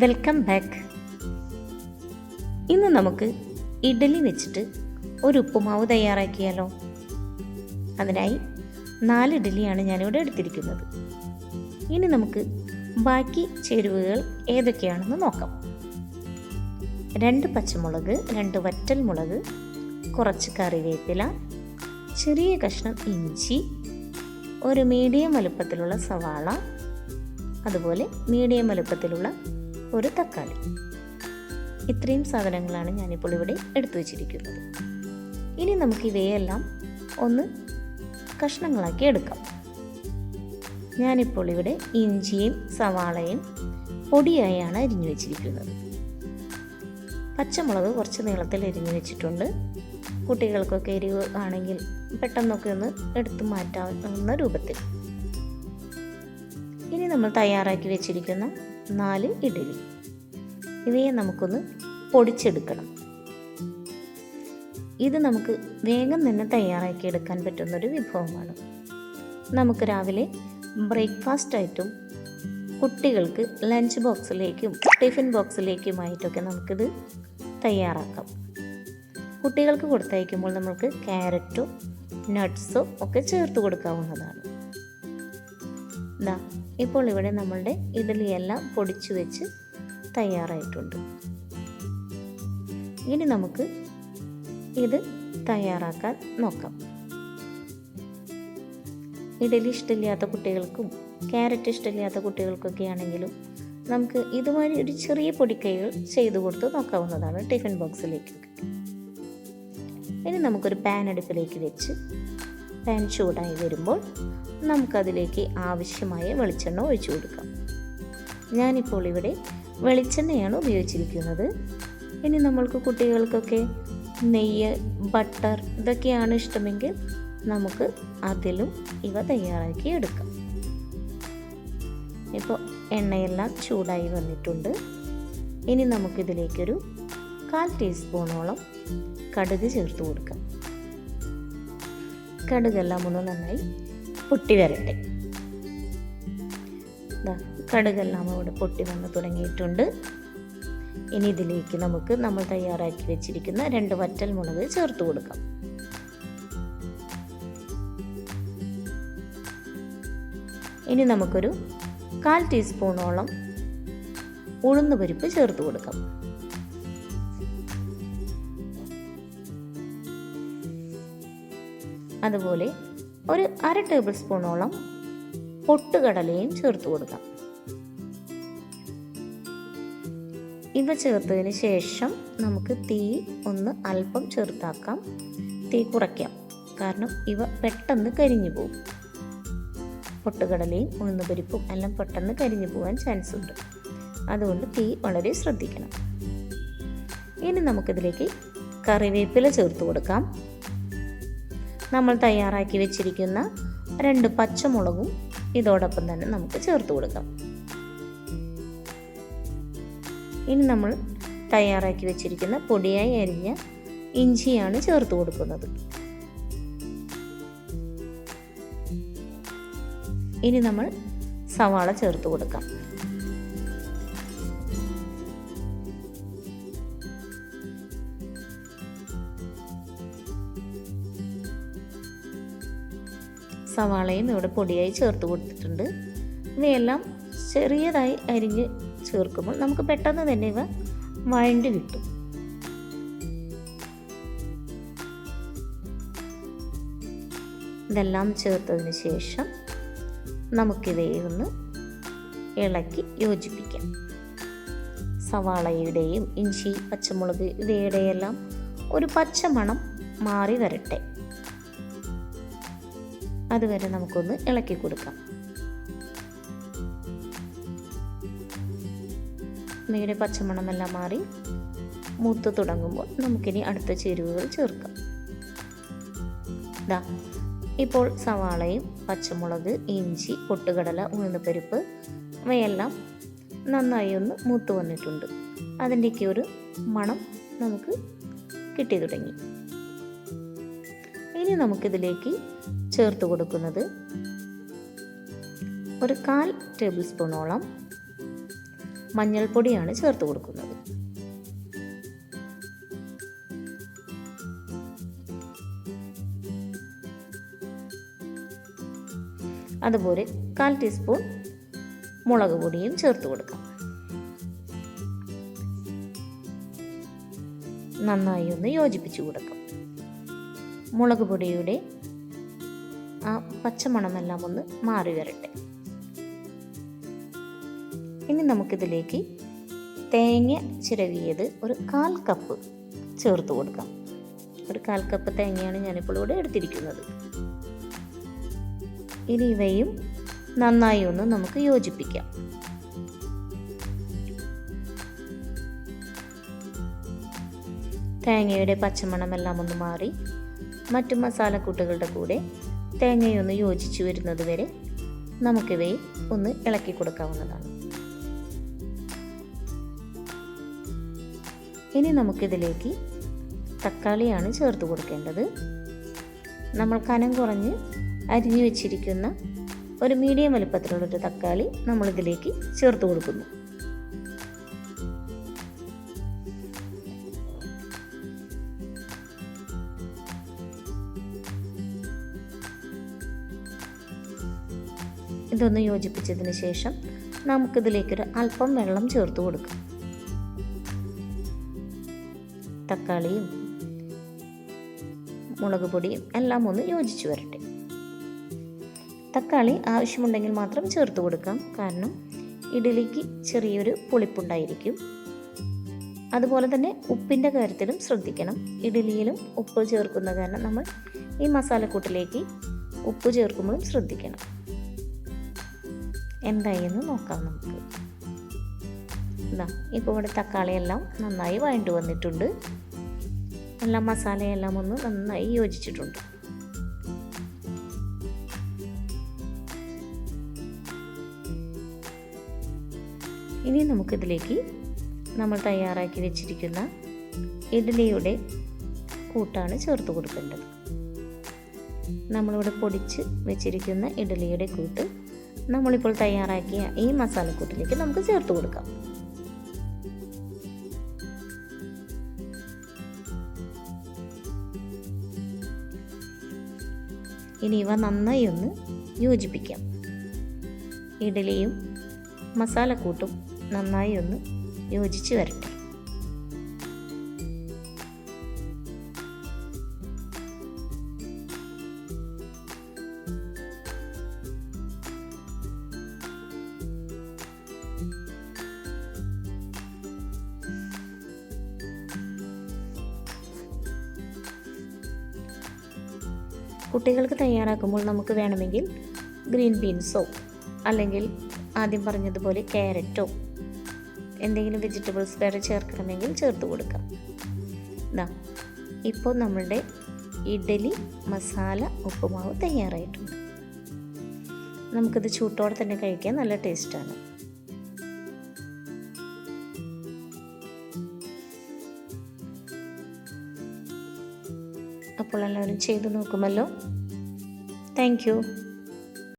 Welcome back. ഇന്ന് നമുക്ക് ഇഡ്ഡലി വെച്ചിട്ട് ഒരു ഉപ്പുമാവ് തയ്യാറാക്കിയാലോ? അതിനായി 4 ഇഡ്ഡലിയാണ് ഞാനിവിടെ എടുത്തിരിക്കുന്നത്. ഇനി നമുക്ക് ബാക്കി ചേരുവകൾ ഏതൊക്കെയാണെന്ന് നോക്കാം. 2 പച്ചമുളക്, 2 വറ്റൽമുളക്, കുറച്ച് കറിവേപ്പില, ചെറിയ കഷ്ണം ഇഞ്ചി, ഒരു മീഡിയം വലുപ്പത്തിലുള്ള സവാള, അതുപോലെ മീഡിയം വലുപ്പത്തിലുള്ള ഒരു തക്കാളി. ഇത്രയും സാധനങ്ങളാണ് ഞാനിപ്പോൾ ഇവിടെ എടുത്തു വച്ചിരിക്കുന്നത്. ഇനി നമുക്ക് ഇവയെല്ലാം ഒന്ന് കഷ്ണങ്ങളാക്കി എടുക്കാം. ഞാനിപ്പോൾ ഇവിടെ ഇഞ്ചിയും സവാളയും പൊടിയായാണ് അരിഞ്ഞു വെച്ചിരിക്കുന്നത്. പച്ചമുളക് കുറച്ച് നീളത്തിൽ അരിഞ്ഞു വെച്ചിട്ടുണ്ട്. കുട്ടികൾക്കൊക്കെ എരിവ് ആണെങ്കിൽ പെട്ടെന്നൊക്കെ ഒന്ന് എടുത്തു മാറ്റാവുന്ന രൂപത്തിൽ. ഇനി നമ്മൾ തയ്യാറാക്കി വെച്ചിരിക്കുന്ന 4 ഇഡ്ഡലി, ഇവയെ നമുക്കൊന്ന് പൊടിച്ചെടുക്കണം. ഇത് നമുക്ക് വേഗം തന്നെ തയ്യാറാക്കി എടുക്കാൻ പറ്റുന്നൊരു വിഭവമാണ്. നമുക്ക് രാവിലെ ബ്രേക്ക്ഫാസ്റ്റായിട്ടും കുട്ടികൾക്ക് ലഞ്ച് ബോക്സിലേക്കും ടിഫിൻ ബോക്സിലേക്കുമായിട്ടൊക്കെ നമുക്കിത് തയ്യാറാക്കാം. കുട്ടികൾക്ക് കൊടുത്തയക്കുമ്പോൾ നമുക്ക് ക്യാരറ്റോ നട്ട്സോ ഒക്കെ ചേർത്ത് കൊടുക്കാവുന്നതാണ്. ഇപ്പോൾ ഇവിടെ നമ്മളുടെ ഇഡ്ഡലിയെല്ലാം പൊടിച്ചു വെച്ച് തയ്യാറായിട്ടുണ്ട്. ഇനി നമുക്ക് ഇത് തയ്യാറാക്കാൻ നോക്കാം. ഇഡ്ഡലി ഇഷ്ടമില്ലാത്ത കുട്ടികൾക്കും ക്യാരറ്റ് ഇഷ്ടമില്ലാത്ത കുട്ടികൾക്കൊക്കെ ആണെങ്കിലും നമുക്ക് ഇതുമാതിരി ഒരു ചെറിയ പൊടിക്കൈകൾ ചെയ്തു കൊടുത്ത് നോക്കാവുന്നതാണ് ടിഫിൻ ബോക്സിലേക്കൊക്കെ. ഇനി നമുക്കൊരു പാൻ അടുപ്പിലേക്ക് വെച്ച് പാൻ ചൂടായി വരുമ്പോൾ നമുക്കതിലേക്ക് ആവശ്യമായ വെളിച്ചെണ്ണ ഒഴിച്ചു കൊടുക്കാം. ഞാനിപ്പോൾ ഇവിടെ വെളിച്ചെണ്ണയാണ് ഉപയോഗിച്ചിരിക്കുന്നത്. ഇനി നമ്മൾക്ക് കുട്ടികൾക്കൊക്കെ നെയ്യ്, ബട്ടർ ഇതൊക്കെയാണ് ഇഷ്ടമെങ്കിൽ നമുക്ക് അതിലും ഇവ തയ്യാറാക്കി എടുക്കാം. ഇപ്പോൾ എണ്ണയെല്ലാം ചൂടായി വന്നിട്ടുണ്ട്. ഇനി നമുക്കിതിലേക്കൊരു 1/4 ടീസ്പൂണോളം കടുക് ചേർത്ത് കൊടുക്കാം. കടുകെല്ലാം ഒന്ന് നന്നായി പൊട്ടി വരട്ടെ. കടുകെല്ലാം ഇവിടെ പൊട്ടി വന്ന് തുടങ്ങിയിട്ടുണ്ട്. ഇനി ഇതിലേക്ക് നമുക്ക് നമ്മൾ തയ്യാറാക്കി വെച്ചിരിക്കുന്ന 2 വറ്റൽമുളക് ചേർത്ത് കൊടുക്കാം. ഇനി നമുക്കൊരു 1/4 ടീസ്പൂണോളം ഉഴുന്നുപരിപ്പ് ചേർത്ത് കൊടുക്കാം. അതുപോലെ ഒരു 1/2 ടേബിൾ സ്പൂണോളം പൊട്ടുകടലയും ചേർത്ത് കൊടുക്കാം. ഇവ ചേർത്തതിന് ശേഷം നമുക്ക് തീ ഒന്ന് അല്പം ചെറുതാക്കാം. തീ കുറയ്ക്കാം, കാരണം ഇവ പെട്ടെന്ന് കരിഞ്ഞു പോകും. പൊട്ടുകടലയും ഉഴുന്നുപരിപ്പും എല്ലാം പെട്ടെന്ന് കരിഞ്ഞു പോകാൻ ചാൻസ് ഉണ്ട്. അതുകൊണ്ട് തീ വളരെ ശ്രദ്ധിക്കണം. ഇനി നമുക്കിതിലേക്ക് കറിവേപ്പില ചേർത്ത് കൊടുക്കാം. നമ്മൾ തയ്യാറാക്കി വെച്ചിരിക്കുന്ന 2 പച്ചമുളകും ഇതോടൊപ്പം തന്നെ നമുക്ക് ചേർത്ത് കൊടുക്കാം. ഇനി നമ്മൾ തയ്യാറാക്കി വെച്ചിരിക്കുന്ന പൊടിയായി അരിഞ്ഞ ഇഞ്ചിയാണ് ചേർത്ത് കൊടുക്കുന്നത്. ഇനി നമ്മൾ സവാള ചേർത്ത് കൊടുക്കാം. സവാളയും ഇവിടെ പൊടിയായി ചേർത്ത് കൊടുത്തിട്ടുണ്ട്. ഇവയെല്ലാം ചെറിയതായി അരിഞ്ഞ് ചേർക്കുമ്പോൾ നമുക്ക് പെട്ടെന്ന് തന്നെ ഇവ വഴണ്ടി കിട്ടും. ഇതെല്ലാം ചേർത്തതിന് ശേഷം നമുക്കിവയെ ഒന്ന് ഇളക്കി യോജിപ്പിക്കാം. സവാളയുടെയും ഇഞ്ചി, പച്ചമുളക് ഇവയുടെയെല്ലാം ഒരു പച്ച മണം മാറി വരട്ടെ. അതുവരെ നമുക്കൊന്ന് ഇളക്കി കൊടുക്കാം. ഇവയുടെ പച്ചമണമെല്ലാം മാറി മൂത്ത് തുടങ്ങുമ്പോൾ നമുക്കിനി അടുത്ത ചേരുവകൾ ചേർക്കാം. ഇപ്പോൾ സവാളയും പച്ചമുളക്, ഇഞ്ചി, പൊട്ടുകടല, ഉഴുന്നുപരിപ്പ് ഇവയെല്ലാം നന്നായി ഒന്ന് മൂത്ത് വന്നിട്ടുണ്ട്. അതിൻ്റെയൊക്കെ ഒരു മണം നമുക്ക് കിട്ടി തുടങ്ങി. ഇനി നമുക്കിതിലേക്ക് ചേർത്ത് കൊടുക്കുന്നത് ഒരു 1/4 ടേബിൾ സ്പൂണോളം മഞ്ഞൾപ്പൊടിയാണ് ചേർത്ത് കൊടുക്കുന്നത്. അതുപോലെ 1/4 ടീസ്പൂൺ മുളക് പൊടിയും ചേർത്ത് കൊടുക്കാം. നന്നായി ഒന്ന് യോജിപ്പിച്ചു കൊടുക്കാം. മുളക് പൊടിയുടെ ആ പച്ചമണമെല്ലാം ഒന്ന് മാറി വരട്ടെ. ഇനി നമുക്കിതിലേക്ക് തേങ്ങ ചിരവിയത് ഒരു 1/4 കപ്പ് ചേർത്ത് കൊടുക്കാം. ഒരു 1/4 കപ്പ് തേങ്ങയാണ് ഞാനിപ്പോൾ ഇവിടെ എടുത്തിരിക്കുന്നത്. ഇനി ഇവയും നന്നായി ഒന്ന് നമുക്ക് യോജിപ്പിക്കാം. തേങ്ങയുടെ പച്ചമണമെല്ലാം ഒന്ന് മാറി മറ്റു മസാലക്കൂട്ടുകളുടെ കൂടെ തേങ്ങയൊന്ന് യോജിച്ചു വരുന്നത് വരെ നമുക്കിവയെ ഒന്ന് ഇളക്കി കൊടുക്കാവുന്നതാണ്. ഇനി നമുക്കിതിലേക്ക് തക്കാളിയാണ് ചേർത്ത് കൊടുക്കേണ്ടത്. നമ്മൾ കനം കുറഞ്ഞ് അരിഞ്ഞു വെച്ചിരിക്കുന്ന ഒരു മീഡിയം വലുപ്പത്തിലുള്ളൊരു തക്കാളി നമ്മളിതിലേക്ക് ചേർത്ത് കൊടുക്കുന്നു. ഇതൊന്ന് യോജിപ്പിച്ചതിന് ശേഷം നമുക്കിതിലേക്കൊരു അല്പം വെള്ളം ചേർത്ത് കൊടുക്കാം. തക്കാളിയും മുളക് പൊടിയും എല്ലാം ഒന്ന് യോജിച്ചു വരട്ടെ. തക്കാളി ആവശ്യമുണ്ടെങ്കിൽ മാത്രം ചേർത്ത് കൊടുക്കാം, കാരണം ഇഡ്ഡലിക്ക് ചെറിയൊരു പുളിപ്പുണ്ടായിരിക്കും. അതുപോലെ തന്നെ ഉപ്പിൻ്റെ കാര്യത്തിലും ശ്രദ്ധിക്കണം. ഇഡ്ഡലിയിലും ഉപ്പ് ചേർക്കുന്ന കാരണം നമ്മൾ ഈ മസാലക്കൂട്ടിലേക്ക് ഉപ്പ് ചേർക്കുമ്പോഴും ശ്രദ്ധിക്കണം. എന്തായെന്ന് നോക്കാം നമുക്ക്. ഇപ്പോൾ ഇവിടെ തക്കാളിയെല്ലാം നന്നായി വഴണ്ടു വന്നിട്ടുണ്ട്. എല്ലാം മസാലയെല്ലാം ഒന്ന് നന്നായി യോജിച്ചിട്ടുണ്ട്. ഇനി നമുക്കിതിലേക്ക് നമ്മൾ തയ്യാറാക്കി വെച്ചിരിക്കുന്ന ഇഡ്ഡലിയുടെ കൂട്ടാണ് ചേർത്ത് കൊടുക്കേണ്ടത്. നമ്മളിവിടെ പൊടിച്ച് വെച്ചിരിക്കുന്ന ഇഡ്ഡലിയുടെ കൂട്ട് നമ്മളിപ്പോൾ തയ്യാറാക്കിയ ഈ മസാലക്കൂട്ടിലേക്ക് നമുക്ക് ചേർത്ത് കൊടുക്കാം. ഇനി ഇവ നന്നായി ഒന്ന് യോജിപ്പിക്കാം. ഇഡ്ഡലിയും മസാലക്കൂട്ടും നന്നായി ഒന്ന് യോജിച്ച് വരട്ടെ. കുട്ടികൾക്ക് തയ്യാറാക്കുമ്പോൾ നമുക്ക് വേണമെങ്കിൽ ഗ്രീൻ ബീൻസോ അല്ലെങ്കിൽ ആദ്യം പറഞ്ഞതുപോലെ ക്യാരറ്റോ എന്തെങ്കിലും വെജിറ്റബിൾസ് വേറെ ചേർക്കണമെങ്കിൽ ചേർത്ത് കൊടുക്കാം. ഇപ്പോൾ നമ്മളുടെ ഇഡ്ഡലി മസാല ഉപ്പുമാവ് തയ്യാറായിട്ടുണ്ട്. നമുക്കിത് ചൂട്ടോടെ തന്നെ കഴിക്കാൻ നല്ല ടേസ്റ്റാണ്. അപ്പോൾ എല്ലാവരും ചെയ്തു നോക്കുമല്ലോ. Thank you.